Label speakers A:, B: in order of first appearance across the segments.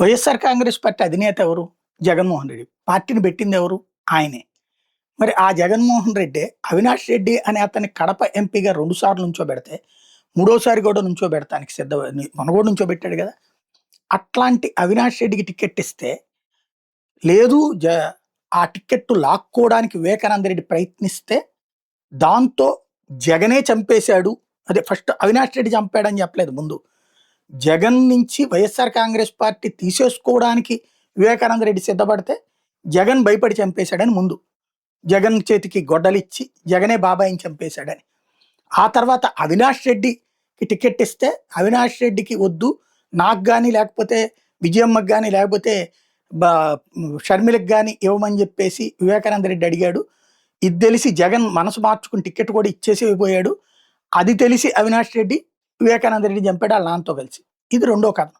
A: YSR Congress party అధినేత ఎవరు? జగన్మోహన్ రెడ్డి. పార్టీని పెట్టింది ఎవరు? ఆయనే. మరి ఆ జగన్మోహన్ రెడ్డే అవినాష్ రెడ్డి అనే అతన్ని కడప ఎంపీగా 2 సార్లు నుంచోబెడితే, మూడోసారి కూడా నుంచోబెడతానికి మొన్న కూడా నుంచోబెట్టాడు గదా! అట్లాంటి అవినాష్ రెడ్డికి టికెట్ ఇస్తే, లేదు ఆ టికెట్టు లాక్కోవడానికి వివేకానంద రెడ్డి ప్రయత్నిస్తే, దాంతో జగనే చంపేశాడు. అదే ఫస్ట్ అవినాష్ రెడ్డి చంపాడని చెప్పలేదు ముందు. జగన్ నుంచి వైఎస్ఆర్ కాంగ్రెస్ పార్టీ తీసేసుకోవడానికి వివేకానంద రెడ్డి సిద్ధపడితే జగన్ భయపడి చంపేశాడని ముందు. జగన్ చేతికి గొడ్డలిచ్చి జగనే బాబాయిని చంపేశాడని. ఆ తర్వాత అవినాష్ రెడ్డికి టికెట్ ఇస్తే అవినాష్ రెడ్డికి వద్దు, నాకు కానీ లేకపోతే విజయమ్మకి కానీ లేకపోతే షర్మిలకు కానీ ఇవ్వమని చెప్పేసి వివేకానంద రెడ్డి అడిగాడు. ఇది తెలిసి జగన్ మనసు మార్చుకుని టికెట్ కూడా ఇచ్చేసి పోయాడు. అది తెలిసి అవినాష్ రెడ్డి వివేకానంద రెడ్డి చంపాడు వాళ్ళ నాన్నతో కలిసి. ఇది రెండో కథనం.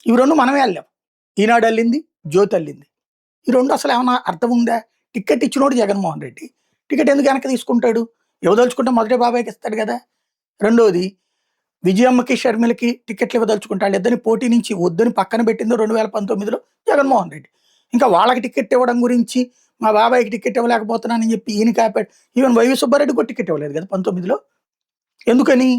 A: ఇవి రెండు మనమే వెళ్ళాం. ఈనాడు వెళ్ళింది, జ్యోతి వెళ్ళింది. ఈ రెండు అసలు ఏమైనా అర్థం ఉందా? టికెట్ ఇచ్చినోడు జగన్మోహన్ రెడ్డి. టికెట్ ఎందుకు వెనక తీసుకుంటాడు? ఇవ్వదలుచుకుంటే మొదటి బాబాయ్కి ఇస్తాడు కదా. రెండోది, విజయమ్మకి షర్మిలకి టికెట్లు ఇవ్వదలుచుకుంటే వాళ్ళిద్దరిని పోటీ నుంచి వద్దని పక్కన పెట్టిందో 2019లో జగన్మోహన్ రెడ్డి. ఇంకా వాళ్ళకి టికెట్ ఇవ్వడం గురించి మా బాబాయ్కి టికెట్ ఇవ్వలేకపోతున్నానని చెప్పి ఈయన కాపాడు. ఈవెన్ వైవి సుబ్బారెడ్డి కూడా టికెట్ ఇవ్వలేదు కదా 19లో. ఎందుకని?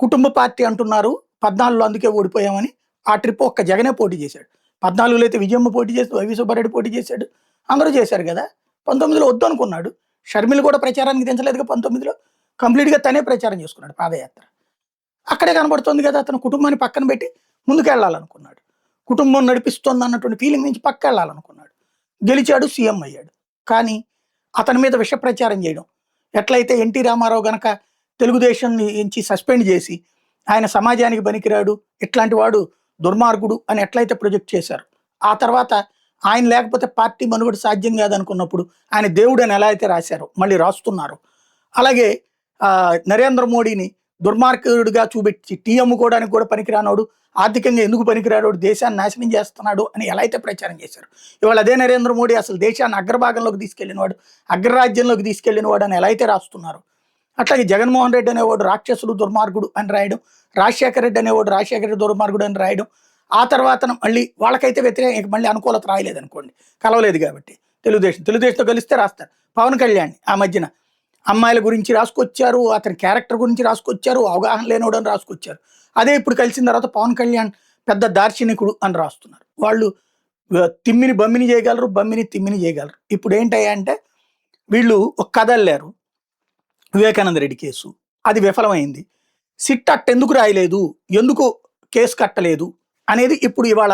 A: కుటుంబ పార్టీ అంటున్నారు, 14లో అందుకే ఓడిపోయామని. ఆ ట్రిప్ ఒక్క జగనే పోటీ చేశాడు. 14లో అయితే విజయమ్మ పోటీ చేసి వైవి సుబ్బారెడ్డి పోటీ చేశాడు, అందరూ చేశారు కదా. 19లో వద్దు అనుకున్నాడు. షర్మిల కూడా ప్రచారానికి దించలేదుగా 19లో. కంప్లీట్గా తనే ప్రచారం చేసుకున్నాడు పాదయాత్ర. అక్కడే కనబడుతుంది కదా, అతను కుటుంబాన్ని పక్కన పెట్టి ముందుకు వెళ్ళాలనుకున్నాడు. కుటుంబం నడిపిస్తోంది అన్నటువంటి ఫీలింగ్ నుంచి పక్క వెళ్ళాలనుకున్నాడు. గెలిచాడు, సీఎం అయ్యాడు. కానీ అతని మీద విష ప్రచారం చేయడం, ఎట్లయితే ఎన్టీ రామారావు గనక తెలుగుదేశం నుంచి సస్పెండ్ చేసి ఆయన సమాజానికి పనికిరాడు, ఇట్లాంటి వాడు దుర్మార్గుడు అని ఎట్లయితే ప్రొజెక్ట్ చేశారు, ఆ తర్వాత ఆయన లేకపోతే పార్టీ మనుగడ సాధ్యం కాదనుకున్నప్పుడు ఆయన దేవుడు అని ఎలా అయితే రాశారో మళ్ళీ రాస్తున్నారు. అలాగే నరేంద్ర మోడీని దుర్మార్గుడిగా చూపెట్టి టీ అమ్ముకోవడానికి కూడా పనికిరానోడు, ఆర్థికంగా ఎందుకు పనికిరానోడు, దేశాన్ని నాశనం చేస్తున్నాడు అని ఎలా అయితే ప్రచారం చేశారు, ఇవాళ అదే నరేంద్ర మోడీ అసలు దేశాన్ని అగ్రభాగంలోకి తీసుకెళ్లినవాడు, అగ్రరాజ్యంలోకి తీసుకెళ్లినవాడు అని ఎలా అయితే రాస్తున్నారు, అట్లాగే జగన్మోహన్ రెడ్డి అనేవాడు రాక్షసుడు దుర్మార్గుడు అని రాయడం, రాజశేఖర రెడ్డి అనేవాడు రాజశేఖర రెడ్డి దుర్మార్గుడు అని రాయడం. ఆ తర్వాత మళ్ళీ వాళ్ళకైతే వ్యతిరేక మళ్ళీ అనుకూలత రాయలేదు అనుకోండి, కలవలేదు కాబట్టి తెలుగుదేశంతో కలిస్తే రాస్తారు. పవన్ కళ్యాణ్ ఆ మధ్యన అమ్మాయిల గురించి రాసుకొచ్చారు, అతని క్యారెక్టర్ గురించి రాసుకొచ్చారు, అవగాహన లేనివాడు అని రాసుకొచ్చారు. అదే ఇప్పుడు కలిసిన తర్వాత పవన్ కళ్యాణ్ పెద్ద దార్శనికుడు అని రాస్తున్నారు. వాళ్ళు తిమ్మిని బమ్మిని చేయగలరు, బమ్మిని తిమ్మిని చేయగలరు. ఇప్పుడు ఏంటయ్యా అంటే వీళ్ళు ఒక కథ వెళ్ళారు. వివేకానంద రెడ్డి కేసు అది విఫలమైంది. సిట్ ఎందుకు రాయలేదు, ఎందుకు కేసు కట్టలేదు అనేది ఇప్పుడు ఇవాళ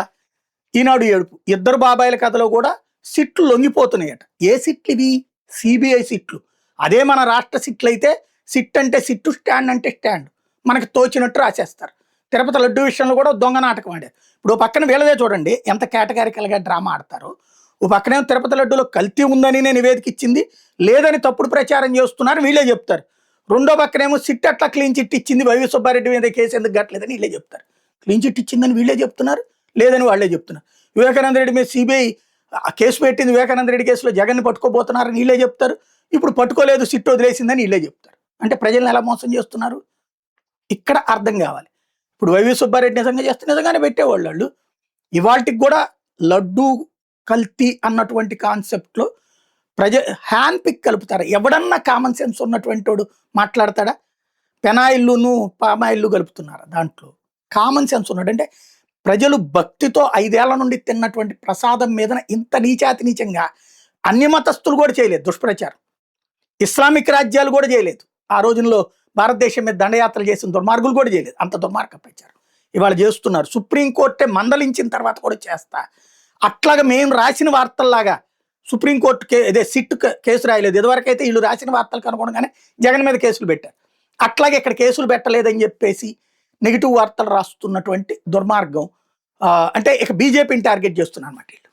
A: ఈనాడు ఏడుపు. ఇద్దరు బాబాయిల కథలో కూడా సిట్లు లొంగిపోతున్నాయట. ఏ సిట్లు ఇవి? సిబిఐ సిట్లు. అదే మన రాష్ట్ర సిట్లు అయితే సిట్ అంటే సిట్టు, స్టాండ్ అంటే స్టాండ్, మనకి తోచినట్టు రాసేస్తారు. తిరుపతి లడ్డు విషయంలో కూడా దొంగ నాటకం ఆడారు. ఇప్పుడు పక్కన వీళ్ళదే చూడండి ఎంత కేటగారికల్గా డ్రామా ఆడతారో. ఓ పక్కనే తిరుపతి లడ్డూలో కల్తీ ఉందని నేను నివేదిక ఇచ్చింది, లేదని తప్పుడు ప్రచారం చేస్తున్నారు వీళ్ళే చెప్తారు. రెండో పక్కనేమో సిట్ అట్లా క్లీన్ చిట్ ఇచ్చింది, వైవి సుబ్బారెడ్డి మీద కేసు ఎందుకు కట్టలేదని వీళ్ళే చెప్తారు. క్లీన్ చిట్ ఇచ్చిందని వీళ్ళే చెప్తున్నారు, లేదని వాళ్ళే చెప్తున్నారు. వివేకానంద రెడ్డి మీద సిబిఐ కేసు పెట్టింది, వివేకానంద రెడ్డి కేసులో జగన్ని పట్టుకోబోతున్నారని వీళ్ళే చెప్తారు. ఇప్పుడు పట్టుకోలేదు, సిట్ వదిలేసిందని వీళ్ళే చెప్తారు. అంటే ప్రజలను ఎలా మోసం చేస్తున్నారు ఇక్కడ అర్థం కావాలి. ఇప్పుడు వైవి సుబ్బారెడ్డి నిజంగా చేస్తే నిజంగానే పెట్టేవాళ్ళు వాళ్ళు. ఇవాళకి కూడా లడ్డూ కల్తీ అన్నటువంటి కాన్సెప్ట్లో హ్యాండ్ పిక్ కలుపుతారు. ఎవడన్నా కామన్ సెన్స్ ఉన్నటువంటి వాడు మాట్లాడతాడా? పెనాయిల్లును పామాయిల్లు కలుపుతున్నారు. దాంట్లో కామన్ సెన్స్ ఉన్నాడు. అంటే ప్రజలు భక్తితో 5 ఏళ్ల నుండి తిన్నటువంటి ప్రసాదం మీద ఇంత నీచాతి నీచంగా అన్యమతస్తులు కూడా చేయలేదు దుష్ప్రచారం. ఇస్లామిక్ రాజ్యాలు కూడా చేయలేదు. ఆ రోజుల్లో భారతదేశం మీద దండయాత్రలు చేసిన దుర్మార్గులు కూడా చేయలేదు అంత దుర్మార్గ ప్రచారం. ఇవాళ చేస్తున్నారు. సుప్రీంకోర్టే మందలించిన తర్వాత కూడా చేస్తా. అట్లాగా మేము రాసిన వార్తల్లాగా సుప్రీంకోర్టు సిట్ కేసు రాయలేదు. ఇదివరకైతే వీళ్ళు రాసిన వార్తలకు అనుగుణంగానే జగన్ మీద కేసులు పెట్టారు. అట్లాగే ఇక్కడ కేసులు పెట్టలేదని చెప్పేసి నెగిటివ్ వార్తలు రాస్తున్నటువంటి దుర్మార్గం. అంటే ఇక బీజేపీని టార్గెట్ చేస్తున్నారు అన్నమాట వీళ్ళు.